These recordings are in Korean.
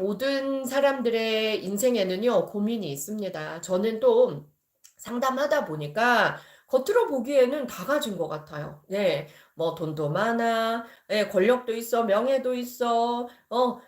모든 사람들의 인생에는요, 고민이 있습니다. 저는 또 상담하다 보니까 겉으로 보기에는 다 가진 것 같아요. 네, 뭐 돈도 많아, 예, 권력도 있어, 명예도 있어,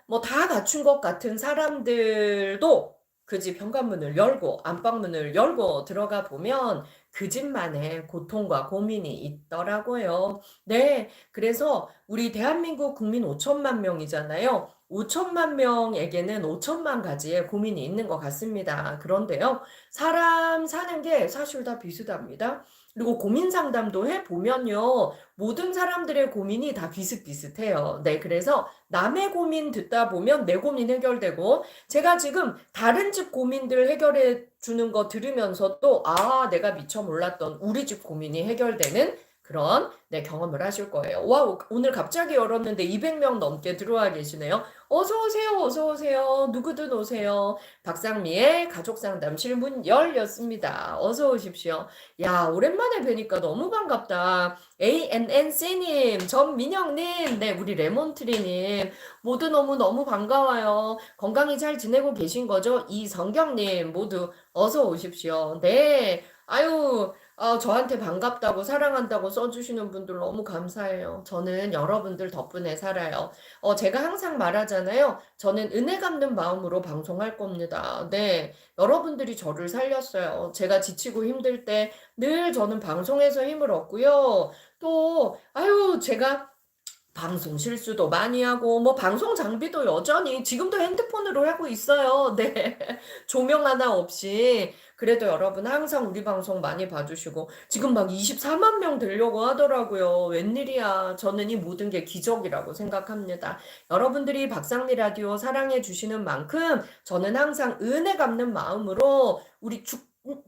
뭐 다 갖춘 것 같은 사람들도 그 집 현관문을 열고 안방문을 열고 들어가 보면 그 집만의 고통과 고민이 있더라고요. 네, 그래서 우리 대한민국 국민 5천만 명이잖아요. 5천만 명에게는 5천만 가지의 고민이 있는 것 같습니다. 그런데요, 사람 사는 게 사실 다 비슷합니다. 그리고 고민 상담도 해보면요, 모든 사람들의 고민이 다 비슷비슷해요. 네, 그래서 남의 고민 듣다 보면 내 고민 해결되고, 제가 지금 다른 집 고민들 해결해 주는 거 들으면서도, 아, 내가 미처 몰랐던 우리 집 고민이 해결되는 그런 네, 경험을 하실 거예요. 와, 오늘 갑자기 열었는데 200명 넘게 들어와 계시네요. 어서 오세요, 어서 오세요. 누구든 오세요. 박상미의 가족상담실 문 열렸습니다. 어서 오십시오. 야, 오랜만에 뵈니까 너무 반갑다. ANNC님, 전민영님, 네, 우리 레몬트리님, 모두 너무너무 반가워요. 건강히 잘 지내고 계신 거죠? 이성경님, 모두 어서 오십시오. 네, 아유, 저한테 반갑다고 사랑한다고 써주시는 분들 너무 감사해요. 저는 여러분들 덕분에 살아요. 제가 항상 말하잖아요. 저는 은혜 갚는 마음으로 방송할 겁니다. 네. 여러분들이 저를 살렸어요. 제가 지치고 힘들 때 늘 저는 방송에서 힘을 얻고요. 또, 아유, 제가 방송 실수도 많이 하고, 뭐, 방송 장비도 여전히 지금도 핸드폰으로 하고 있어요. 네. 조명 하나 없이. 그래도 여러분 항상 우리 방송 많이 봐주시고, 지금 막 24만 명 되려고 하더라고요. 웬일이야. 저는 이 모든 게 기적이라고 생각합니다. 여러분들이 박상미 라디오 사랑해 주시는 만큼, 저는 항상 은혜 갚는 마음으로 우리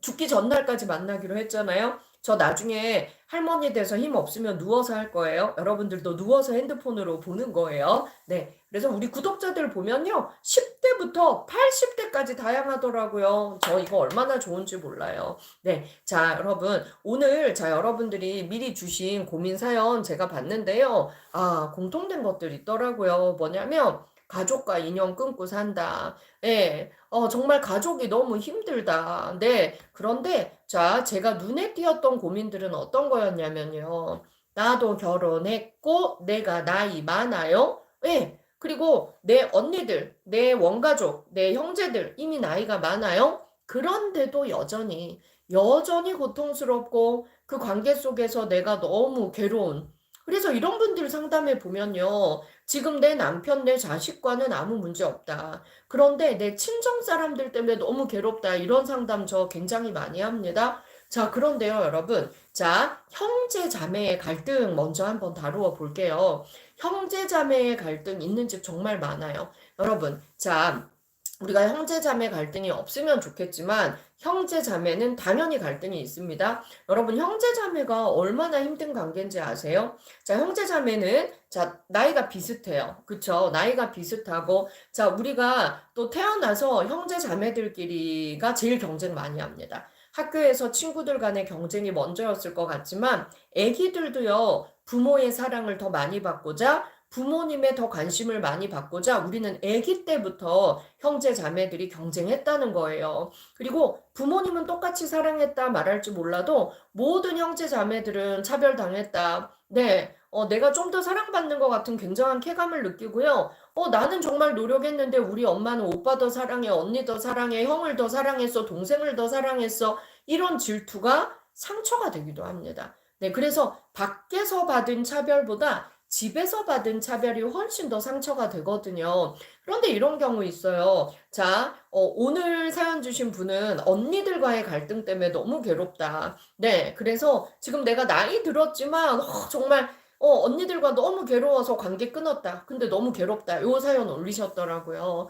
죽기 전날까지 만나기로 했잖아요. 저 나중에 할머니 돼서 힘 없으면 누워서 할 거예요. 여러분들도 누워서 핸드폰으로 보는 거예요. 네. 그래서 우리 구독자들 보면요. 10대부터 80대까지 다양하더라고요. 저 이거 얼마나 좋은지 몰라요. 네. 자, 여러분. 오늘, 자, 여러분들이 미리 주신 고민 사연 제가 봤는데요. 아, 공통된 것들이 있더라고요. 뭐냐면, 가족과 인연 끊고 산다. 예. 정말 가족이 너무 힘들다. 네. 그런데, 자, 제가 눈에 띄었던 고민들은 어떤 거였냐면요. 나도 결혼했고, 내가 나이 많아요. 예. 그리고 내 언니들, 내 원가족, 내 형제들 이미 나이가 많아요. 그런데도 여전히 고통스럽고 그 관계 속에서 내가 너무 괴로운. 그래서 이런 분들 상담해 보면요. 지금 내 남편, 내 자식과는 아무 문제 없다. 그런데 내 친정 사람들 때문에 너무 괴롭다. 이런 상담 저 굉장히 많이 합니다. 자, 그런데요, 여러분. 자, 형제 자매의 갈등 먼저 한번 다루어 볼게요. 형제 자매의 갈등 있는 집 정말 많아요. 여러분, 자, 우리가 형제 자매 갈등이 없으면 좋겠지만 형제 자매는 당연히 갈등이 있습니다. 여러분 형제 자매가 얼마나 힘든 관계인지 아세요? 자, 형제 자매는 자, 나이가 비슷해요. 그쵸? 나이가 비슷하고 자, 우리가 또 태어나서 형제 자매들끼리가 제일 경쟁 많이 합니다. 학교에서 친구들 간의 경쟁이 먼저였을 것 같지만 애기들도요. 부모의 사랑을 더 많이 받고자 부모님의 더 관심을 많이 받고자 우리는 아기 때부터 형제 자매들이 경쟁했다는 거예요. 그리고 부모님은 똑같이 사랑했다 말할지 몰라도 모든 형제 자매들은 차별당했다. 네. 내가 좀 더 사랑받는 것 같은 굉장한 쾌감을 느끼고요. 나는 정말 노력했는데 우리 엄마는 오빠 더 사랑해, 언니 더 사랑해, 형을 더 사랑했어, 동생을 더 사랑했어. 이런 질투가 상처가 되기도 합니다. 네, 그래서 밖에서 받은 차별보다 집에서 받은 차별이 훨씬 더 상처가 되거든요. 그런데 이런 경우 있어요. 자, 오늘 사연 주신 분은 언니들과의 갈등 때문에 너무 괴롭다. 네, 그래서 지금 내가 나이 들었지만 정말 언니들과 너무 괴로워서 관계 끊었다. 근데 너무 괴롭다. 요 사연 올리셨더라고요.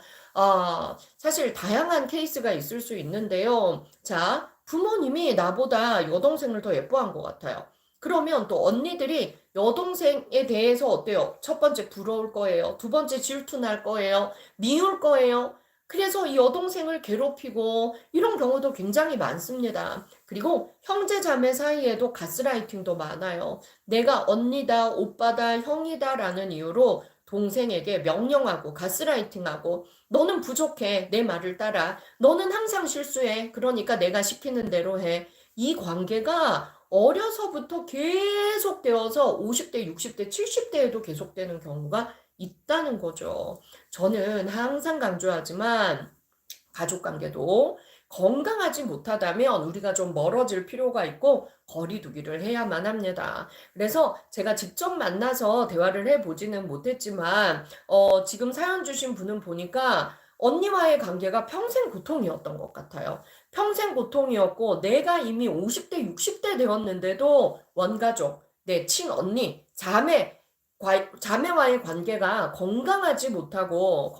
사실 다양한 케이스가 있을 수 있는데요. 자, 부모님이 나보다 여동생을 더 예뻐한 것 같아요. 그러면 또 언니들이 여동생에 대해서 어때요? 첫 번째 부러울 거예요. 두 번째 질투날 거예요. 미울 거예요. 그래서 이 여동생을 괴롭히고 이런 경우도 굉장히 많습니다. 그리고 형제 자매 사이에도 가스라이팅도 많아요. 내가 언니다, 오빠다, 형이다라는 이유로 동생에게 명령하고 가스라이팅하고 너는 부족해. 내 말을 따라. 너는 항상 실수해. 그러니까 내가 시키는 대로 해. 이 관계가 어려서부터 계속되어서 50대, 60대, 70대에도 계속되는 경우가 있다는 거죠. 저는 항상 강조하지만 가족 관계도 건강하지 못하다면 우리가 좀 멀어질 필요가 있고 거리두기를 해야만 합니다. 그래서 제가 직접 만나서 대화를 해보지는 못했지만 지금 사연 주신 분은 보니까 언니와의 관계가 평생 고통이었던 것 같아요. 평생 고통이었고 내가 이미 50대, 60대 되었는데도 원가족, 내 친언니, 자매와의 관계가 건강하지 못하고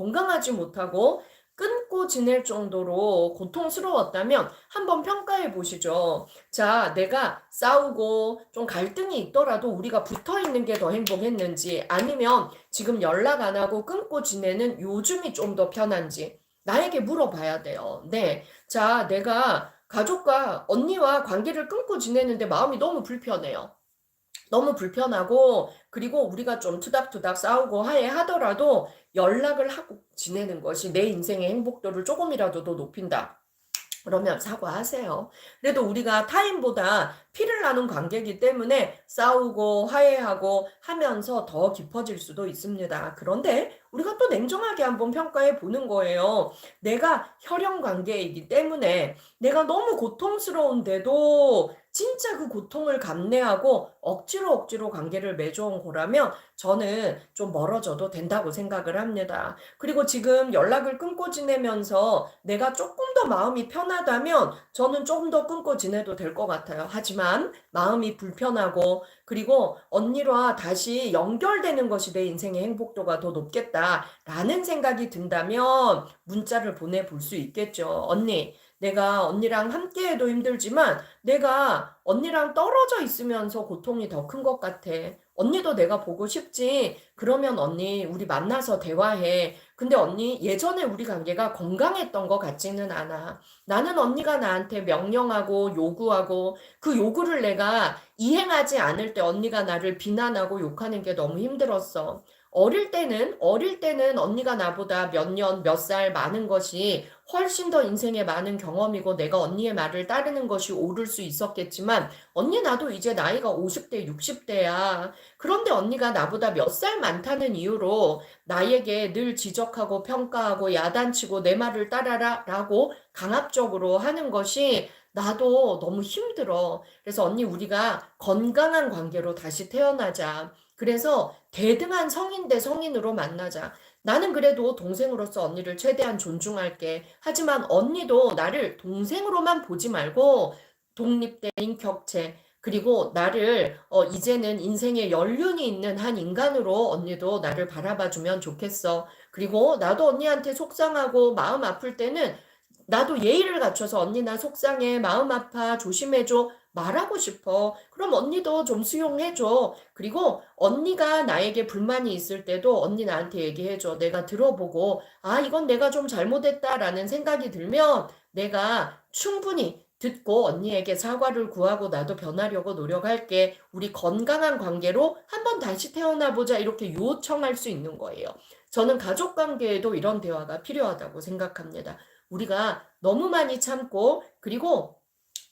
끊고 지낼 정도로 고통스러웠다면 한번 평가해 보시죠. 자, 내가 싸우고 좀 갈등이 있더라도 우리가 붙어 있는 게 더 행복했는지 아니면 지금 연락 안 하고 끊고 지내는 요즘이 좀 더 편한지 나에게 물어봐야 돼요. 네. 자, 내가 가족과 언니와 관계를 끊고 지내는데 마음이 너무 불편해요. 너무 불편하고 그리고 우리가 좀 투닥투닥 싸우고 하더라도 연락을 하고 지내는 것이 내 인생의 행복도를 조금이라도 더 높인다. 그러면 사과하세요. 그래도 우리가 타인보다 피를 나눈 관계이기 때문에 싸우고 화해하고 하면서 더 깊어질 수도 있습니다. 그런데 우리가 또 냉정하게 한번 평가해 보는 거예요. 내가 혈연 관계이기 때문에 내가 너무 고통스러운데도 진짜 그 고통을 감내하고 억지로 관계를 맺어온 거라면 저는 좀 멀어져도 된다고 생각을 합니다. 그리고 지금 연락을 끊고 지내면서 내가 조금 더 마음이 편하다면 저는 조금 더 끊고 지내도 될 것 같아요. 하지만 마음이 불편하고 그리고 언니와 다시 연결되는 것이 내 인생의 행복도가 더 높겠다라는 생각이 든다면 문자를 보내볼 수 있겠죠. 언니, 내가 언니랑 함께해도 힘들지만 내가 언니랑 떨어져 있으면서 고통이 더 큰 것 같아. 언니도 내가 보고 싶지. 그러면 언니, 우리 만나서 대화해. 근데 언니, 예전에 우리 관계가 건강했던 것 같지는 않아. 나는 언니가 나한테 명령하고 요구하고 그 요구를 내가 이행하지 않을 때 언니가 나를 비난하고 욕하는 게 너무 힘들었어. 어릴 때는 언니가 나보다 몇 년, 몇 살 많은 것이 훨씬 더 인생에 많은 경험이고 내가 언니의 말을 따르는 것이 옳을 수 있었겠지만 언니 나도 이제 나이가 50대, 60대야. 그런데 언니가 나보다 몇 살 많다는 이유로 나에게 늘 지적하고 평가하고 야단치고 내 말을 따라라 라고 강압적으로 하는 것이 나도 너무 힘들어. 그래서 언니 우리가 건강한 관계로 다시 태어나자. 그래서 대등한 성인 대 성인으로 만나자. 나는 그래도 동생으로서 언니를 최대한 존중할게. 하지만 언니도 나를 동생으로만 보지 말고 독립된 격체, 그리고 나를 이제는 인생의 연륜이 있는 한 인간으로 언니도 나를 바라봐주면 좋겠어. 그리고 나도 언니한테 속상하고 마음 아플 때는 나도 예의를 갖춰서 언니 나 속상해, 마음 아파, 조심해줘 말하고 싶어. 그럼 언니도 좀 수용해줘. 그리고 언니가 나에게 불만이 있을 때도 언니 나한테 얘기해줘. 내가 들어보고 아 이건 내가 좀 잘못했다라는 생각이 들면 내가 충분히 듣고 언니에게 사과를 구하고 나도 변하려고 노력할게. 우리 건강한 관계로 한번 다시 태어나 보자. 이렇게 요청할 수 있는 거예요. 저는 가족 관계에도 이런 대화가 필요하다고 생각합니다. 우리가 너무 많이 참고 그리고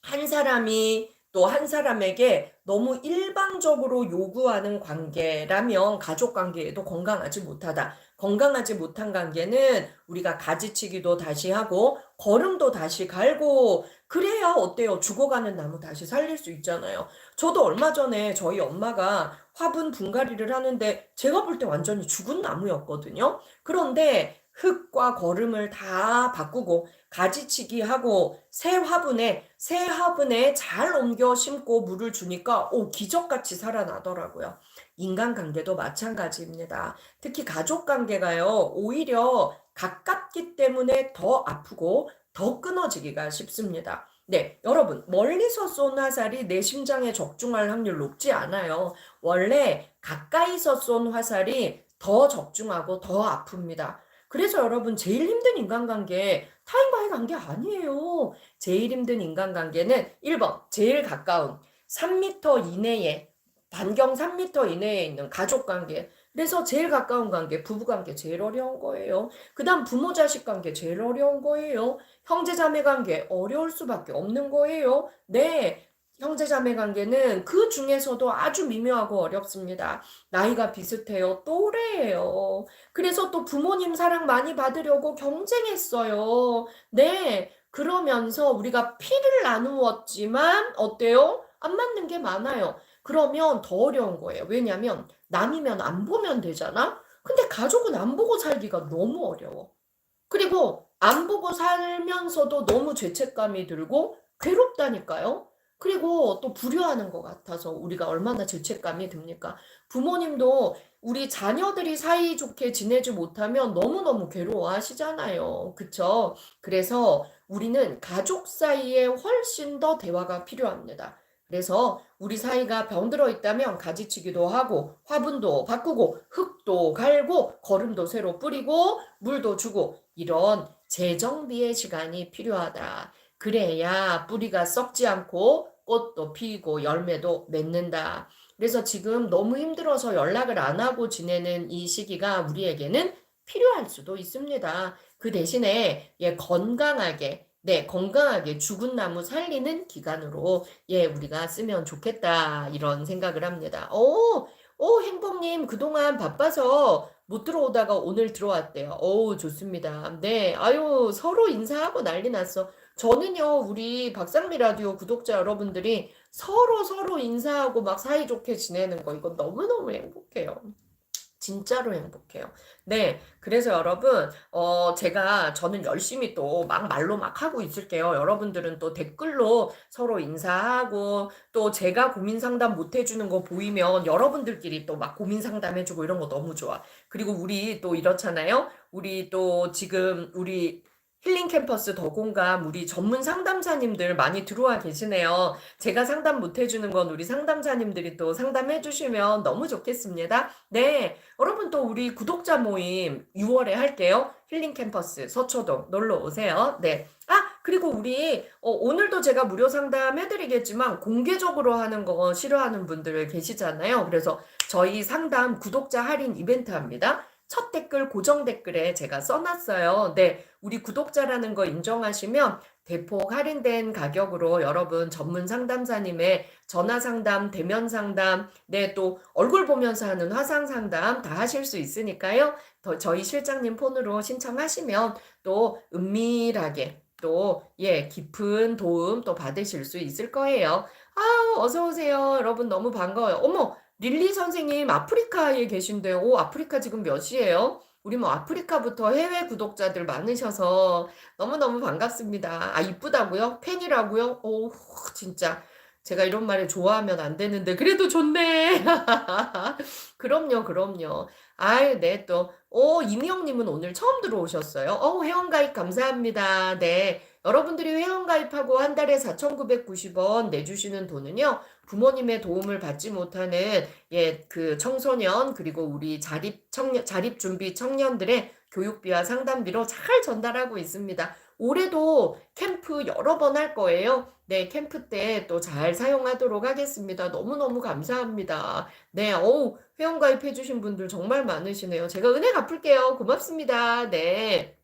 한 사람이 또 한 사람에게 너무 일방적으로 요구하는 관계라면 가족 관계에도 건강하지 못하다. 건강하지 못한 관계는 우리가 가지치기도 다시 하고 걸음도 다시 갈고 그래야 어때요? 죽어가는 나무 다시 살릴 수 있잖아요. 저도 얼마 전에 저희 엄마가 화분 분갈이를 하는데 제가 볼 때 완전히 죽은 나무였거든요. 그런데 흙과 거름을 다 바꾸고 가지치기 하고 새 화분에 잘 옮겨 심고 물을 주니까 기적같이 살아나더라고요. 인간관계도 마찬가지입니다. 특히 가족관계가요, 오히려 가깝기 때문에 더 아프고 더 끊어지기가 쉽습니다. 네, 여러분, 멀리서 쏜 화살이 내 심장에 적중할 확률 높지 않아요. 원래 가까이서 쏜 화살이 더 적중하고 더 아픕니다. 그래서 여러분, 제일 힘든 인간관계, 타인과의 관계 아니에요. 제일 힘든 인간관계는 1번, 제일 가까운 3m 이내에, 반경 3m 이내에 있는 가족관계. 그래서 제일 가까운 관계, 부부 관계 제일 어려운 거예요. 그다음 부모 자식 관계 제일 어려운 거예요. 형제 자매 관계 어려울 수밖에 없는 거예요. 네. 형제 자매 관계는 그 중에서도 아주 미묘하고 어렵습니다. 나이가 비슷해요. 또래예요. 그래서 또 부모님 사랑 많이 받으려고 경쟁했어요. 네. 그러면서 우리가 피를 나누었지만 어때요? 안 맞는 게 많아요. 그러면 더 어려운 거예요. 왜냐면 남이면 안 보면 되잖아? 근데 가족은 안 보고 살기가 너무 어려워. 그리고 안 보고 살면서도 너무 죄책감이 들고 괴롭다니까요. 그리고 또 불효하는 것 같아서 우리가 얼마나 죄책감이 듭니까? 부모님도 우리 자녀들이 사이좋게 지내지 못하면 너무너무 괴로워하시잖아요. 그쵸? 그래서 우리는 가족 사이에 훨씬 더 대화가 필요합니다. 그래서 우리 사이가 병들어 있다면 가지치기도 하고 화분도 바꾸고 흙도 갈고 거름도 새로 뿌리고 물도 주고 이런 재정비의 시간이 필요하다. 그래야 뿌리가 썩지 않고 꽃도 피고 열매도 맺는다. 그래서 지금 너무 힘들어서 연락을 안 하고 지내는 이 시기가 우리에게는 필요할 수도 있습니다. 그 대신에 건강하게 건강하게 죽은 나무 살리는 기간으로 우리가 쓰면 좋겠다 이런 생각을 합니다. 행복님 그동안 바빠서 못 들어오다가 오늘 들어왔대요. 좋습니다. 네, 아유, 서로 인사하고 난리 났어. 저는요, 우리 박상미 라디오 구독자 여러분들이 서로 인사하고 막 사이좋게 지내는 거, 이거 너무너무 행복해요. 진짜로 행복해요. 네. 그래서 여러분, 저는 열심히 또 막 말로 막 하고 있을게요. 여러분들은 또 댓글로 서로 인사하고, 또 제가 고민 상담 못 해주는 거 보이면 여러분들끼리 또 막 고민 상담 해주고 이런 거 너무 좋아. 그리고 우리 또 이렇잖아요. 우리 또 지금 우리 힐링 캠퍼스 더공감 우리 전문 상담사님들 많이 들어와 계시네요. 제가 상담 못 해주는 건 우리 상담사님들이 또 상담해 주시면 너무 좋겠습니다. 네. 여러분 또 우리 구독자 모임 6월에 할게요. 힐링 캠퍼스 서초동 놀러 오세요. 네. 그리고 우리 오늘도 제가 무료 상담 해드리겠지만 공개적으로 하는 거 싫어하는 분들 계시잖아요. 그래서 저희 상담 구독자 할인 이벤트 합니다. 첫 댓글 고정 댓글에 제가 써놨어요. 네, 우리 구독자라는 거 인정하시면 대폭 할인된 가격으로 여러분 전문 상담사님의 전화 상담, 대면 상담, 또 얼굴 보면서 하는 화상 상담 다 하실 수 있으니까요. 저희 실장님 폰으로 신청하시면 또 은밀하게 깊은 도움 또 받으실 수 있을 거예요. 어서 오세요. 여러분 너무 반가워요. 어머, 릴리 선생님 아프리카에 계신데요. 아프리카 지금 몇 시예요? 우리 뭐 아프리카부터 해외 구독자들 많으셔서 너무너무 반갑습니다. 이쁘다고요? 팬이라고요? 진짜 제가 이런 말을 좋아하면 안 되는데 그래도 좋네. 그럼요, 그럼요. 네, 또 이미영님은 오늘 처음 들어오셨어요. 회원가입 감사합니다. 네. 여러분들이 회원가입하고 한 달에 4,990원 내주시는 돈은요, 부모님의 도움을 받지 못하는 그 청소년 그리고 우리 자립 준비 청년들의 교육비와 상담비로 잘 전달하고 있습니다. 올해도 캠프 여러 번 할 거예요. 네, 캠프 때 또 잘 사용하도록 하겠습니다. 너무너무 감사합니다. 네, 회원가입해주신 분들 정말 많으시네요. 제가 은혜 갚을게요. 고맙습니다. 네.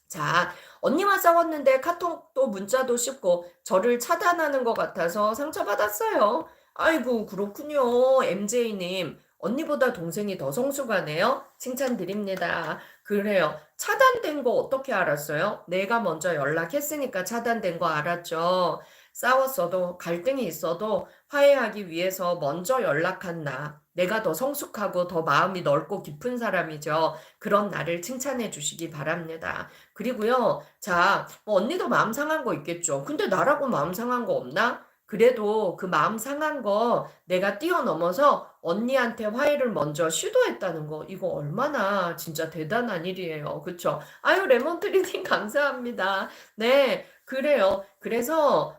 자, 언니와 싸웠는데 카톡도 문자도 씹고 저를 차단하는 것 같아서 상처받았어요. 아이고, 그렇군요. MJ님, 언니보다 동생이 더 성숙하네요. 칭찬드립니다. 그래요. 차단된 거 어떻게 알았어요? 내가 먼저 연락했으니까 차단된 거 알았죠. 싸웠어도 갈등이 있어도 화해하기 위해서 먼저 연락한 나. 내가 더 성숙하고 더 마음이 넓고 깊은 사람이죠. 그런 나를 칭찬해 주시기 바랍니다. 그리고요, 자, 뭐 언니도 마음 상한 거 있겠죠. 근데 나라고 마음 상한 거 없나? 그래도 그 마음 상한 거 내가 뛰어넘어서 언니한테 화해를 먼저 시도했다는 거, 이거 얼마나 진짜 대단한 일이에요. 그쵸? 아유, 레몬트리님 감사합니다. 네, 그래요. 그래서,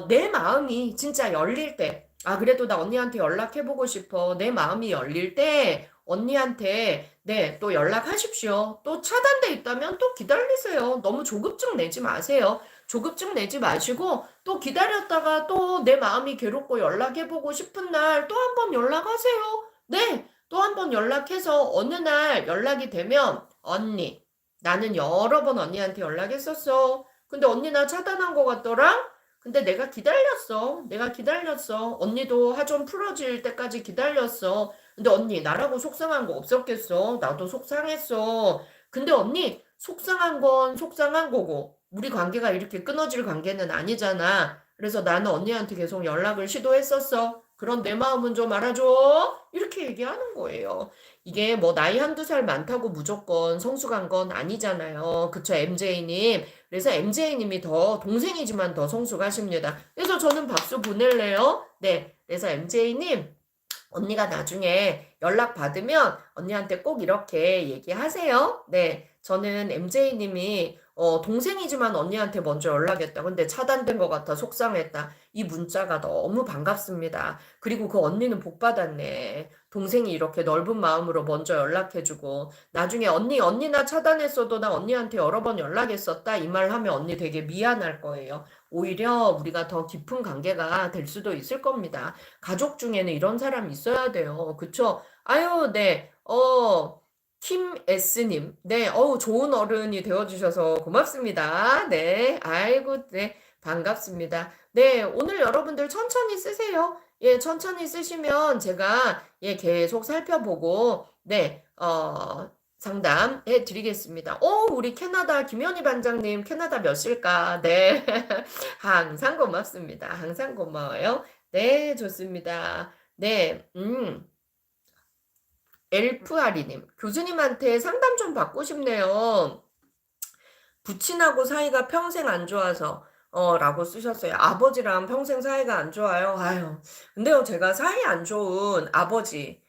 내 마음이 진짜 열릴 때, 그래도 나 언니한테 연락해보고 싶어. 내 마음이 열릴 때, 언니한테 또 연락하십시오. 또 차단돼 있다면 또 기다리세요. 너무 조급증 내지 마세요. 조급증 내지 마시고 또 기다렸다가 또 내 마음이 괴롭고 연락해보고 싶은 날 또 한 번 연락하세요. 네. 또 한 번 연락해서 어느 날 연락이 되면 언니, 나는 여러 번 언니한테 연락했었어. 근데 언니 나 차단한 것 같더라? 근데 내가 기다렸어. 내가 기다렸어. 언니도 화 좀 풀어질 때까지 기다렸어. 근데 언니, 나라고 속상한 거 없었겠어? 나도 속상했어. 근데 언니, 속상한 건 속상한 거고, 우리 관계가 이렇게 끊어질 관계는 아니잖아. 그래서 나는 언니한테 계속 연락을 시도했었어. 그런 내 마음은 좀 알아줘. 이렇게 얘기하는 거예요. 이게 뭐 나이 한두 살 많다고 무조건 성숙한 건 아니잖아요. 그쵸, MJ님. 그래서 MJ님이 더 동생이지만 더 성숙하십니다. 그래서 저는 박수 보낼래요. 네. 그래서 MJ님, 언니가 나중에 연락 받으면 언니한테 꼭 이렇게 얘기하세요. 네. 저는 MJ님이 동생이지만 언니한테 먼저 연락했다. 근데 차단된 것 같아. 속상했다. 이 문자가 너무 반갑습니다. 그리고 그 언니는 복 받았네. 동생이 이렇게 넓은 마음으로 먼저 연락해주고 나중에 언니 나 차단했어도 나 언니한테 여러 번 연락했었다. 이 말 하면 언니 되게 미안할 거예요. 오히려 우리가 더 깊은 관계가 될 수도 있을 겁니다. 가족 중에는 이런 사람이 있어야 돼요. 그쵸? 아유, 네. 킴 S님. 네. 좋은 어른이 되어주셔서 고맙습니다. 네. 아이고, 네. 반갑습니다. 네. 오늘 여러분들 천천히 쓰세요. 예, 천천히 쓰시면 제가, 예, 계속 살펴보고, 네. 상담해 드리겠습니다. 우리 캐나다 김현희 반장님, 캐나다 몇 실까? 네. 항상 고맙습니다. 항상 고마워요. 네, 좋습니다. 네, 엘프아리님, 교수님한테 상담 좀 받고 싶네요. 부친하고 사이가 평생 안 좋아서, 라고 쓰셨어요. 아버지랑 평생 사이가 안 좋아요. 아유. 근데요, 제가 사이 안 좋은 아버지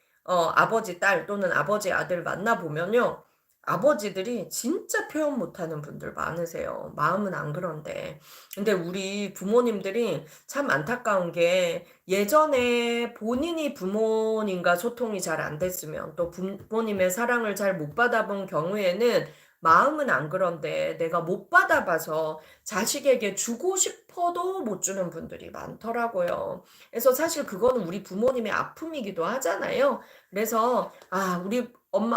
딸 또는 아버지 아들 만나보면요. 아버지들이 진짜 표현 못하는 분들 많으세요. 마음은 안 그런데. 근데 우리 부모님들이 참 안타까운 게 예전에 본인이 부모님과 소통이 잘 안 됐으면 또 부모님의 사랑을 잘 못 받아본 경우에는 마음은 안 그런데 내가 못 받아봐서 자식에게 주고 싶어도 못 주는 분들이 많더라고요. 그래서 사실 그거는 우리 부모님의 아픔이기도 하잖아요. 그래서,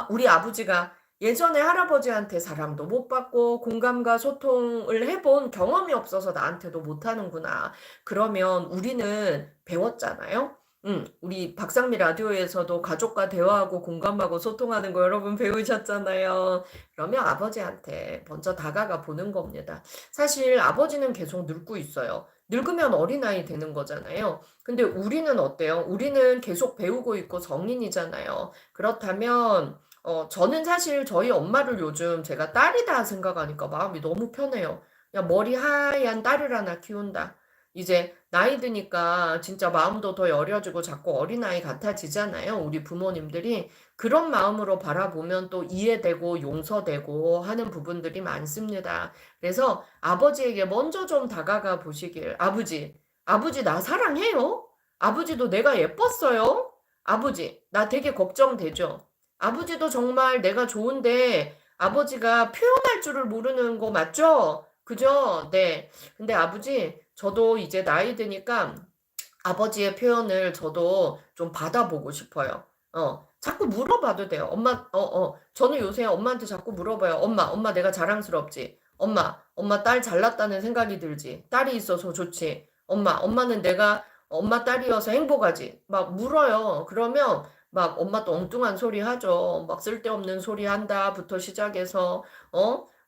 우리 아버지가 예전에 할아버지한테 사랑도 못 받고 공감과 소통을 해본 경험이 없어서 나한테도 못하는구나. 그러면 우리는 배웠잖아요. 우리 박상미 라디오에서도 가족과 대화하고 공감하고 소통하는 거 여러분 배우셨잖아요. 그러면 아버지한테 먼저 다가가 보는 겁니다. 사실 아버지는 계속 늙고 있어요. 늙으면 어린아이 되는 거잖아요. 근데 우리는 어때요? 우리는 계속 배우고 있고 성인이잖아요. 그렇다면, 저는 사실 저희 엄마를 요즘 제가 딸이다 생각하니까 마음이 너무 편해요. 야, 머리 하얀 딸을 하나 키운다. 이제 나이 드니까 진짜 마음도 더 여려지고 자꾸 어린아이 같아지잖아요. 우리 부모님들이. 그런 마음으로 바라보면 또 이해되고 용서되고 하는 부분들이 많습니다. 그래서 아버지에게 먼저 좀 다가가 보시길. 아버지 나 사랑해요? 아버지도 내가 예뻤어요? 아버지, 나 되게 걱정되죠? 아버지도 정말 내가 좋은데 아버지가 표현할 줄을 모르는 거 맞죠? 그죠? 네. 근데 아버지, 저도 이제 나이 드니까 아버지의 표현을 저도 좀 받아보고 싶어요. 자꾸 물어봐도 돼요. 저는 요새 엄마한테 자꾸 물어봐요. 엄마 내가 자랑스럽지? 엄마 딸 잘났다는 생각이 들지? 딸이 있어서 좋지? 엄마는 내가 엄마 딸이어서 행복하지? 막 물어요. 그러면 막 엄마 또 엉뚱한 소리 하죠. 막 쓸데없는 소리 한다부터 시작해서,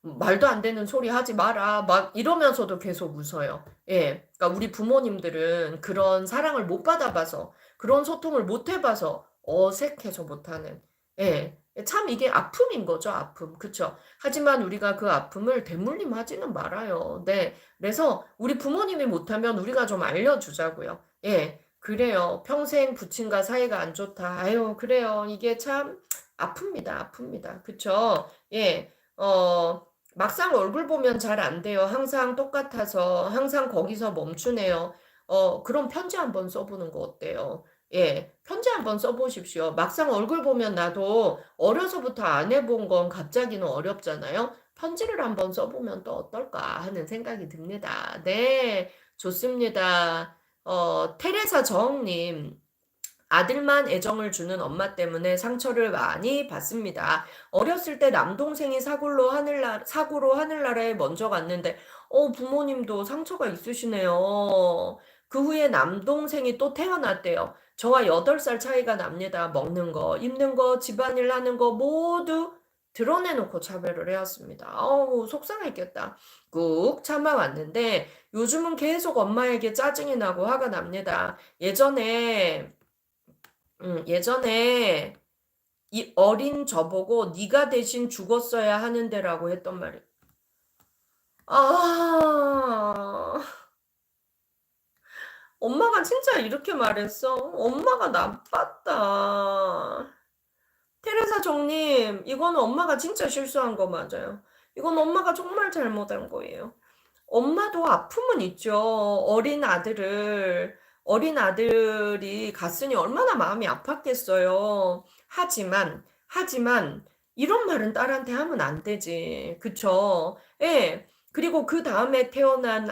말도 안 되는 소리 하지 마라. 막 이러면서도 계속 웃어요. 예. 그러니까 우리 부모님들은 그런 사랑을 못 받아봐서, 그런 소통을 못 해봐서 어색해서 못하는, 예. 참 이게 아픔인 거죠, 아픔. 그쵸? 하지만 우리가 그 아픔을 대물림하지는 말아요. 네. 그래서 우리 부모님이 못하면 우리가 좀 알려주자고요. 예. 그래요. 평생 부친과 사이가 안 좋다. 아유, 그래요. 이게 참 아픕니다. 아픕니다. 그쵸? 예. 막상 얼굴 보면 잘 안 돼요. 항상 똑같아서 항상 거기서 멈추네요. 그럼 편지 한번 써보는 거 어때요? 예, 편지 한번 써보십시오. 막상 얼굴 보면 나도 어려서부터 안 해본 건 갑자기는 어렵잖아요. 편지를 한번 써보면 또 어떨까 하는 생각이 듭니다. 네, 좋습니다. 테레사 정님. 아들만 애정을 주는 엄마 때문에 상처를 많이 받습니다. 어렸을 때 남동생이 사고로 하늘나라에 먼저 갔는데, 부모님도 상처가 있으시네요. 그 후에 남동생이 또 태어났대요. 저와 8살 차이가 납니다. 먹는 거, 입는 거, 집안일 하는 거 모두 드러내놓고 차별을 해왔습니다. 속상했겠다. 꾹 참아왔는데 요즘은 계속 엄마에게 짜증이 나고 화가 납니다. 예전에 이 어린 저보고 네가 대신 죽었어야 하는데라고 했던 말이. 아, 엄마가 진짜 이렇게 말했어? 엄마가 나빴다. 테레사 정님, 이거는 엄마가 진짜 실수한 거 맞아요. 이건 엄마가 정말 잘못한 거예요. 엄마도 아픔은 있죠. 어린 아들이 갔으니 얼마나 마음이 아팠겠어요. 하지만, 이런 말은 딸한테 하면 안 되지. 그쵸? 예. 그리고 그 다음에 태어난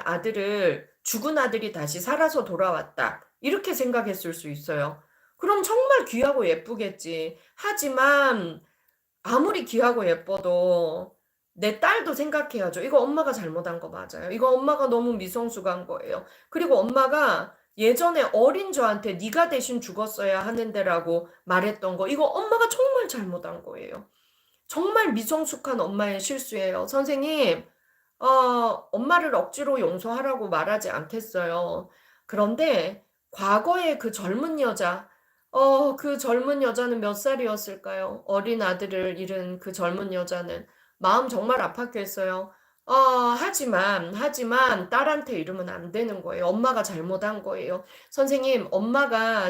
죽은 아들이 다시 살아서 돌아왔다. 이렇게 생각했을 수 있어요. 그럼 정말 귀하고 예쁘겠지. 하지만, 아무리 귀하고 예뻐도 내 딸도 생각해야죠. 이거 엄마가 잘못한 거 맞아요. 이거 엄마가 너무 미성숙한 거예요. 그리고 엄마가 예전에 어린 저한테 네가 대신 죽었어야 하는데라고 말했던 거 이거 엄마가 정말 잘못한 거예요. 정말 미성숙한 엄마의 실수예요. 선생님, 엄마를 억지로 용서하라고 말하지 않겠어요. 그런데 과거의 그 젊은 여자는 몇 살이었을까요? 어린 아들을 잃은 그 젊은 여자는 마음 정말 아팠겠어요. 하지만 딸한테 이러면 안 되는 거예요. 엄마가 잘못한 거예요. 선생님, 엄마가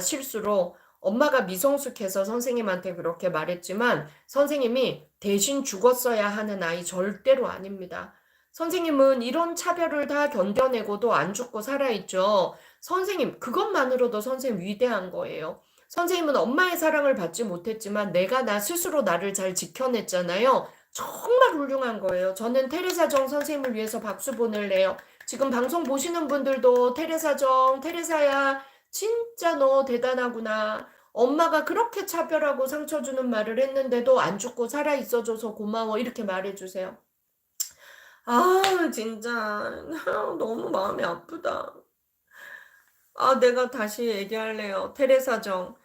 미성숙해서 선생님한테 그렇게 말했지만 선생님이 대신 죽었어야 하는 아이 절대로 아닙니다. 선생님은 이런 차별을 다 견뎌내고도 안 죽고 살아있죠. 선생님, 그것만으로도 선생님 위대한 거예요. 선생님은 엄마의 사랑을 받지 못했지만 내가 나 스스로 나를 잘 지켜냈잖아요. 정말 훌륭한 거예요. 저는 테레사 정 선생님을 위해서 박수 보낼래요. 지금 방송 보시는 분들도 테레사야, 진짜 너 대단하구나. 엄마가 그렇게 차별하고 상처 주는 말을 했는데도 안 죽고 살아 있어줘서 고마워. 이렇게 말해주세요. 진짜 너무 마음이 아프다. 내가 다시 얘기할래요. 테레사 정.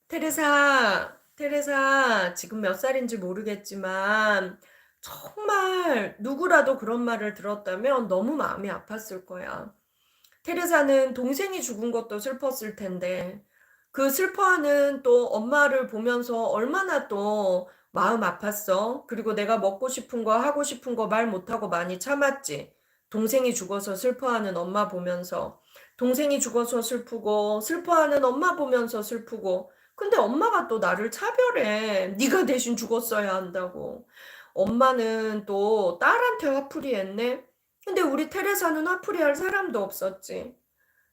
테레사, 지금 몇 살인지 모르겠지만, 정말 누구라도 그런 말을 들었다면 너무 마음이 아팠을 거야. 테레사는 동생이 죽은 것도 슬펐을 텐데, 그 슬퍼하는 또 엄마를 보면서 얼마나 또 마음 아팠어. 그리고 내가 먹고 싶은 거, 하고 싶은 거 말 못하고 많이 참았지. 동생이 죽어서 슬퍼하는 엄마 보면서. 동생이 죽어서 슬프고, 슬퍼하는 엄마 보면서 슬프고. 근데 엄마가 또 나를 차별해. 네가 대신 죽었어야 한다고. 엄마는 또 딸한테 화풀이 했네. 근데 우리 테레사는 화풀이 할 사람도 없었지.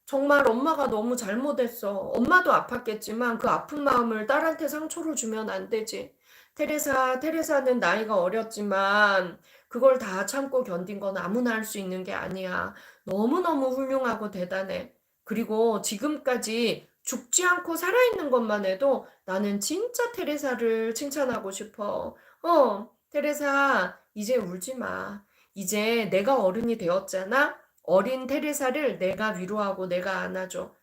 정말 엄마가 너무 잘못했어. 엄마도 아팠겠지만 그 아픈 마음을 딸한테 상처로 주면 안 되지. 테레사는 나이가 어렸지만 그걸 다 참고 견딘 건 아무나 할 수 있는 게 아니야. 너무너무 훌륭하고 대단해. 그리고 지금까지 죽지 않고 살아있는 것만 해도 나는 진짜 테레사를 칭찬하고 싶어. 테레사, 이제 울지 마. 이제 내가 어른이 되었잖아? 어린 테레사를 내가 위로하고 내가 안아줘.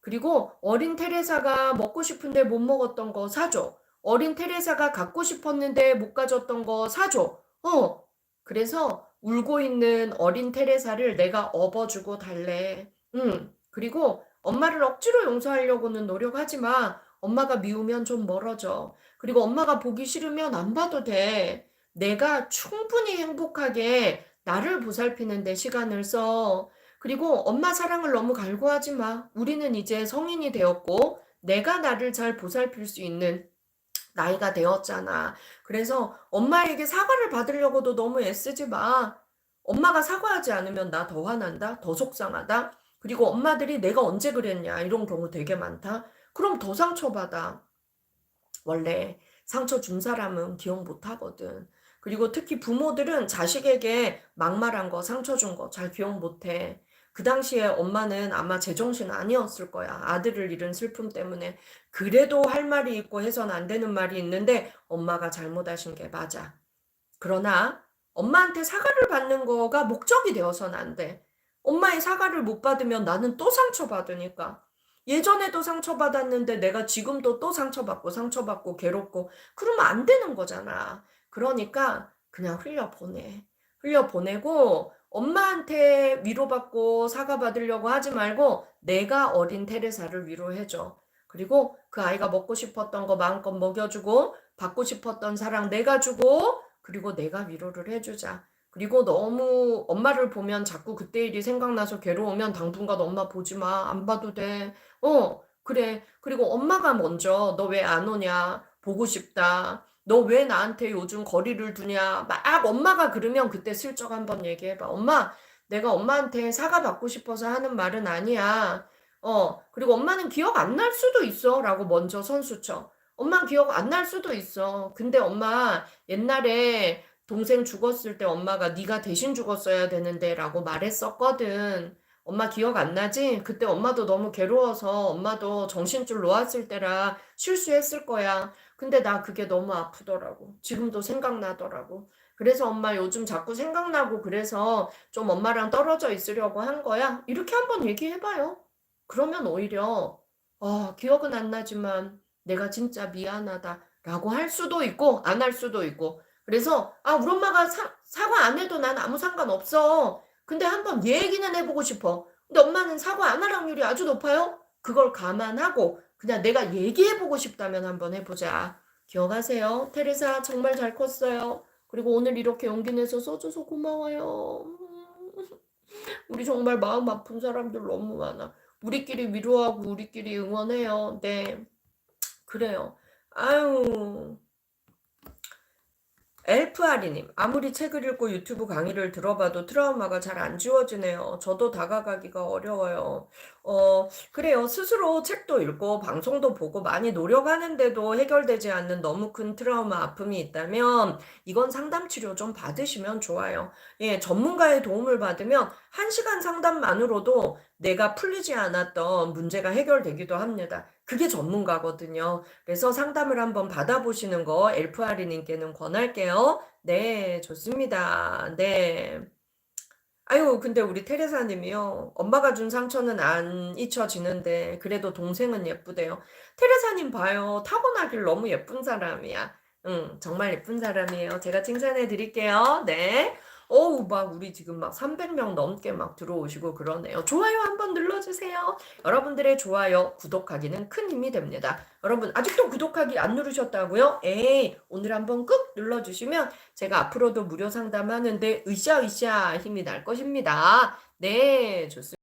그리고 어린 테레사가 먹고 싶은데 못 먹었던 거 사줘. 어린 테레사가 갖고 싶었는데 못 가졌던 거 사줘. 그래서 울고 있는 어린 테레사를 내가 업어주고 달래. 그리고 엄마를 억지로 용서하려고는 노력하지 마. 엄마가 미우면 좀 멀어져. 그리고 엄마가 보기 싫으면 안 봐도 돼. 내가 충분히 행복하게 나를 보살피는 데 시간을 써. 그리고 엄마 사랑을 너무 갈구하지 마. 우리는 이제 성인이 되었고, 내가 나를 잘 보살필 수 있는 나이가 되었잖아. 그래서 엄마에게 사과를 받으려고도 너무 애쓰지 마. 엄마가 사과하지 않으면 나 더 화난다? 더 속상하다? 그리고 엄마들이 내가 언제 그랬냐? 이런 경우 되게 많다? 그럼 더 상처받아. 원래 상처 준 사람은 기억 못 하거든. 그리고 특히 부모들은 자식에게 막말한 거, 상처 준 거 잘 기억 못 해. 그 당시에 엄마는 아마 제정신 아니었을 거야. 아들을 잃은 슬픔 때문에. 그래도 할 말이 있고 해선 안 되는 말이 있는데 엄마가 잘못하신 게 맞아. 그러나 엄마한테 사과를 받는 거가 목적이 되어서는 안 돼. 엄마의 사과를 못 받으면 나는 또 상처받으니까. 예전에도 상처받았는데 내가 지금도 또 상처받고 괴롭고 그러면 안 되는 거잖아. 그러니까 그냥 흘려보내. 흘려보내고 엄마한테 위로받고 사과받으려고 하지 말고 내가 어린 테레사를 위로해줘. 그리고 그 아이가 먹고 싶었던 거 마음껏 먹여주고 받고 싶었던 사랑 내가 주고 그리고 내가 위로를 해주자. 그리고 너무 엄마를 보면 자꾸 그때 일이 생각나서 괴로우면 당분간 엄마 보지 마. 안 봐도 돼. 그래. 그리고 엄마가 먼저 너 왜 안 오냐? 보고 싶다. 너 왜 나한테 요즘 거리를 두냐? 막 엄마가 그러면 그때 슬쩍 한번 얘기해봐. 엄마, 내가 엄마한테 사과받고 싶어서 하는 말은 아니야. 그리고 엄마는 기억 안 날 수도 있어. 라고 먼저 선수쳐. 엄마 기억 안 날 수도 있어. 근데 엄마 옛날에 동생 죽었을 때 엄마가 네가 대신 죽었어야 되는데 라고 말했었거든. 엄마 기억 안 나지? 그때 엄마도 너무 괴로워서 엄마도 정신줄 놓았을 때라 실수했을 거야. 근데 나 그게 너무 아프더라고. 지금도 생각나더라고. 그래서 엄마 요즘 자꾸 생각나고 그래서 좀 엄마랑 떨어져 있으려고 한 거야. 이렇게 한번 얘기해봐요. 그러면 오히려 기억은 안 나지만 내가 진짜 미안하다 라고 할 수도 있고 안 할 수도 있고 그래서 우리 엄마가 사과 안 해도 난 아무 상관없어. 근데 한번 얘기는 해보고 싶어. 근데 엄마는 사과 안 할 확률이 아주 높아요. 그걸 감안하고 그냥 내가 얘기해보고 싶다면 한번 해보자. 기억하세요? 테레사 정말 잘 컸어요. 그리고 오늘 이렇게 용기 내서 써줘서 고마워요. 우리 정말 마음 아픈 사람들 너무 많아. 우리끼리 위로하고 우리끼리 응원해요. 네, 그래요. 아유. 엘프아리님, 아무리 책을 읽고 유튜브 강의를 들어봐도 트라우마가 잘 안 지워지네요. 저도 다가가기가 어려워요. 그래요. 스스로 책도 읽고 방송도 보고 많이 노력하는데도 해결되지 않는 너무 큰 트라우마 아픔이 있다면 이건 상담 치료 좀 받으시면 좋아요. 예, 전문가의 도움을 받으면 1시간 상담만으로도 내가 풀리지 않았던 문제가 해결되기도 합니다. 그게 전문가거든요. 그래서 상담을 한번 받아보시는 거 엘프아리님께는 권할게요. 네, 좋습니다. 네. 아유, 근데 우리 테레사님이요. 엄마가 준 상처는 안 잊혀지는데 그래도 동생은 예쁘대요. 테레사님 봐요. 타고나길 너무 예쁜 사람이야. 응, 정말 예쁜 사람이에요. 제가 칭찬해 드릴게요. 네. 어우, 막 우리 지금 막 300명 넘게 막 들어오시고 그러네요. 좋아요 한번 눌러주세요. 여러분들의 좋아요, 구독하기는 큰 힘이 됩니다. 여러분 아직도 구독하기 안 누르셨다고요? 에이, 오늘 한번 꾹 눌러주시면 제가 앞으로도 무료 상담하는데 으쌰으쌰 힘이 날 것입니다. 네, 좋습니다.